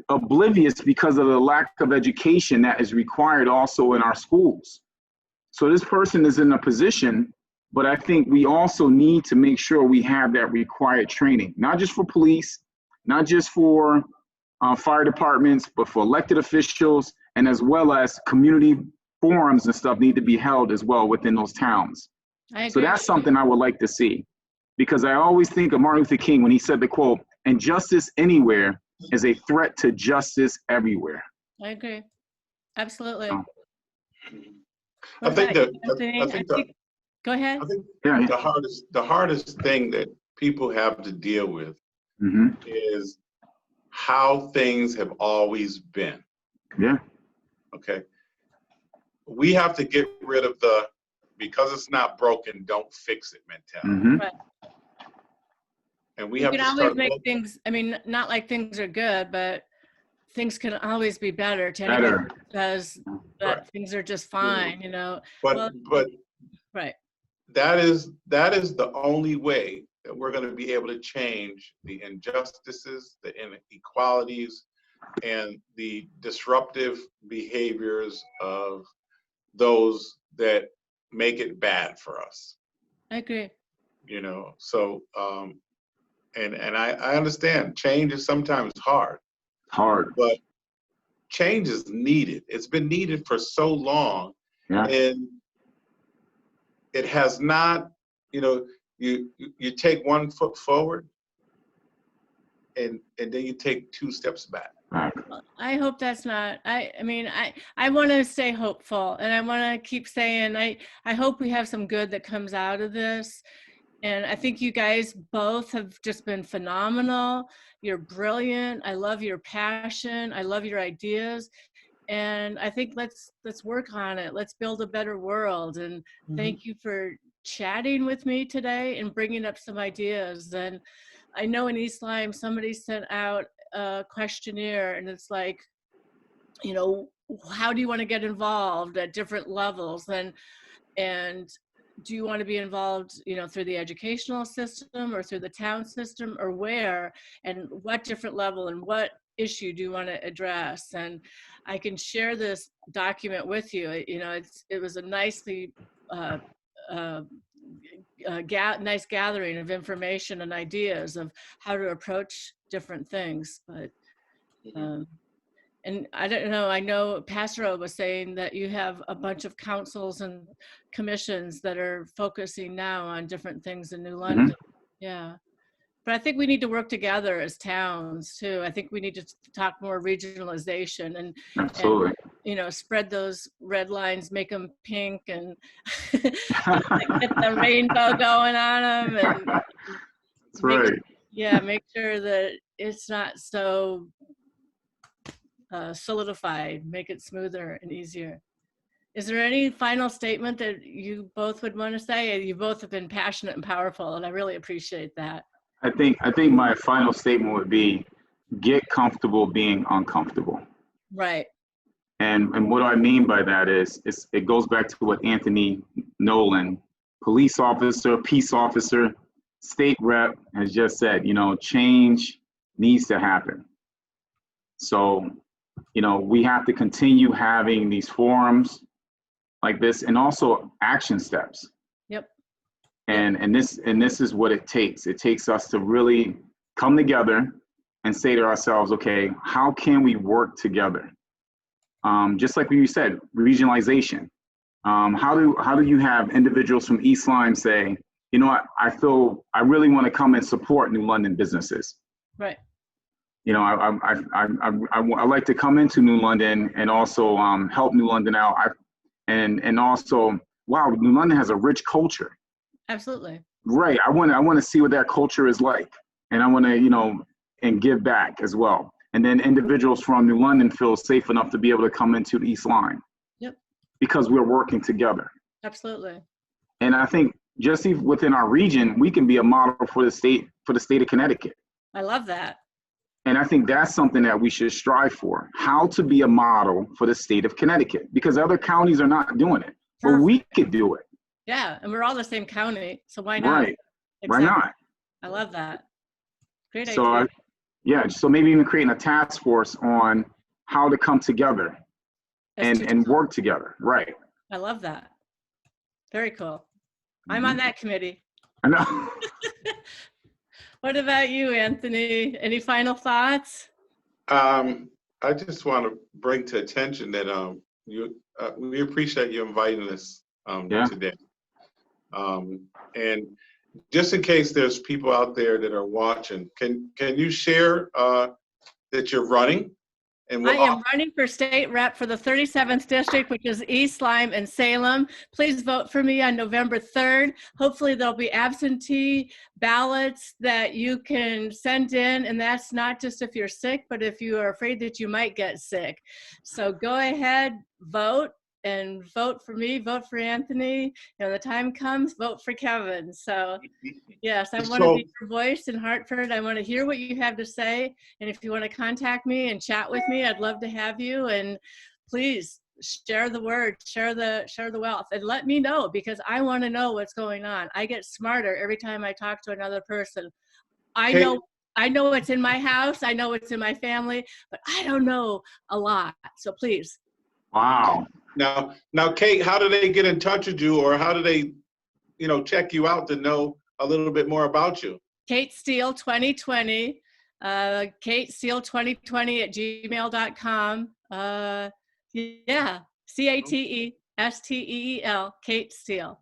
oblivious because of the lack of education that is required also in our schools. So this person is in a position But I think we also need to make sure we have that required training, not just for police, not just for fire departments, but for elected officials, and as well as community forums and stuff need to be held as well within those towns. I So agree. that's something I would like to see, because I always think of Martin Luther King when he said the quote, "Injustice anywhere is a threat to justice everywhere." I agree. Absolutely. Oh. I What think about that you, Anthony? Go ahead. I think Yeah. the hardest thing that people have to deal with Hmm. is how things have always been. Yeah. Okay. We have to get rid of the because it's not broken, don't fix it mentality. Hmm. Right. And we You have can to always start make looking. things, I mean, not like things are good, but things can always be better to anybody Better. who says that Right. things are just fine, you know. But Well, but right. that is the only way that we're going to be able to change the injustices, the inequalities, and the disruptive behaviors of those that make it bad for us. I agree. You know, so and I understand change is sometimes hard, Hard. but change is needed. It's been needed for so long, Yeah. and it has not, you know, you take one foot forward and then you take two steps back. Right. I hope that's not, I mean, I want to stay hopeful, and I want to keep saying, I hope we have some good that comes out of this. And I think you guys both have just been phenomenal. You're brilliant. I love your passion. I love your ideas. And I think let's work on it. Let's build a better world. And thank you for chatting with me today and bringing up some ideas. And I know in East Lyme, somebody sent out a questionnaire, and it's like, you know, how do you want to get involved at different levels? And do you want to be involved, you know, through the educational system or through the town system, or where, and what different level and what issue do you want to address? And I can share this document with you. You know, it was a nicely nice gathering of information and ideas of how to approach different things. But and I don't know, I know Pastor was saying that you have a bunch of councils and commissions that are focusing now on different things in New London. Yeah. But I think we need to work together as towns too. I think we need to talk more regionalization and Absolutely. you know, spread those red lines, make them pink, and get the rainbow going on them. And That's right. make sure that it's not so solidified, make it smoother and easier. Is there any final statement that you both would want to say? You both have been passionate and powerful, and I really appreciate that. I think my final statement would be, get comfortable being uncomfortable. Right. And what I mean by that is it goes back to what Anthony Nolan, police officer, peace officer, state rep, has just said. You know, change needs to happen. So, you know, we have to continue having these forums like this, and also action steps. Yep. And this is what it takes. It takes us to really come together and say to ourselves, okay, how can we work together? Just like what you said, regionalization. How do you have individuals from East Lyme say, you know what, I really want to come and support New London businesses. Right. You know, I like to come into New London and also help New London out. And also, wow, New London has a rich culture. Absolutely. Right. I want to see what that culture is like, and I want to, you know, and give back as well. And then individuals from New London feel safe enough to be able to come into East Lyme. Yep. Because we're working together. Absolutely. And I think just even within our region, we can be a model for the state of Connecticut. I love that. And I think that's something that we should strive for, how to be a model for the state of Connecticut, because other counties are not doing it, but we could do it. Yeah, and we're all the same county, so why not? Right. Exactly. Why not? I love that. Great So idea. so maybe even creating a task force on how to come together and work together. Right. I love that. Very cool. I'm on that committee. I know. What about you, Anthony? Any final thoughts? I just want to bring to attention that we appreciate you inviting us Yeah. today. And just in case there's people out there that are watching, can you share that you're running? And I am running for state rep for the 37th district, which is East Lyme and Salem. Please vote for me on November 3rd. Hopefully there'll be absentee ballots that you can send in, and that's not just if you're sick, but if you are afraid that you might get sick. So go ahead, vote, and vote for me, vote for Anthony. When the time comes, vote for Kevin. So yes, I want to be your voice in Hartford. I want to hear what you have to say. And if you want to contact me and chat with me, I'd love to have you. And please share the word, share the wealth, and let me know, because I want to know what's going on. I get smarter every time I talk to another person. I know what's in my house. I know what's in my family, but I don't know a lot. So please. Wow. Now, Kate, how do they get in touch with you, or how do they, check you out to know a little bit more about you? Kate Steele 2020, Kate Steele 2020 at gmail.com. Yeah, CATESTEEL, Kate Steele.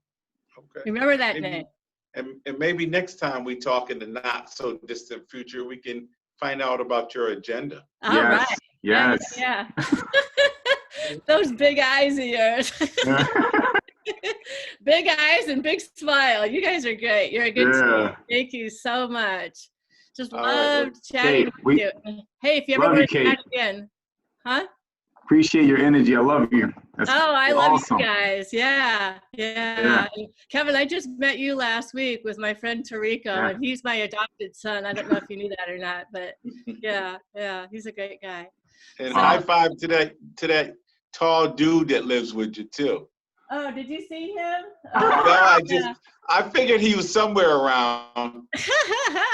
Okay. Remember that name. And maybe next time we talk in the not so distant future, we can find out about your agenda. All right. Yes. Yeah. Those big eyes of yours. Big eyes and big smile. You guys are great. You're a good team. Thank you so much. Just loved chatting with you. Hey, if you ever want to chat again. Huh? Appreciate your energy. I love you. That's I love awesome. you guys. Yeah. Kevin, I just met you last week with my friend Tarico, and he's my adopted son. I don't know if you knew that or not, but yeah, he's a great guy. And high five to that tall dude that lives with you too. Oh, did you see him? I figured he was somewhere around.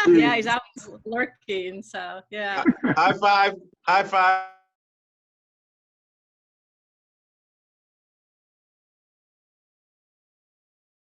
Yeah, he's always lurking. So yeah. High five.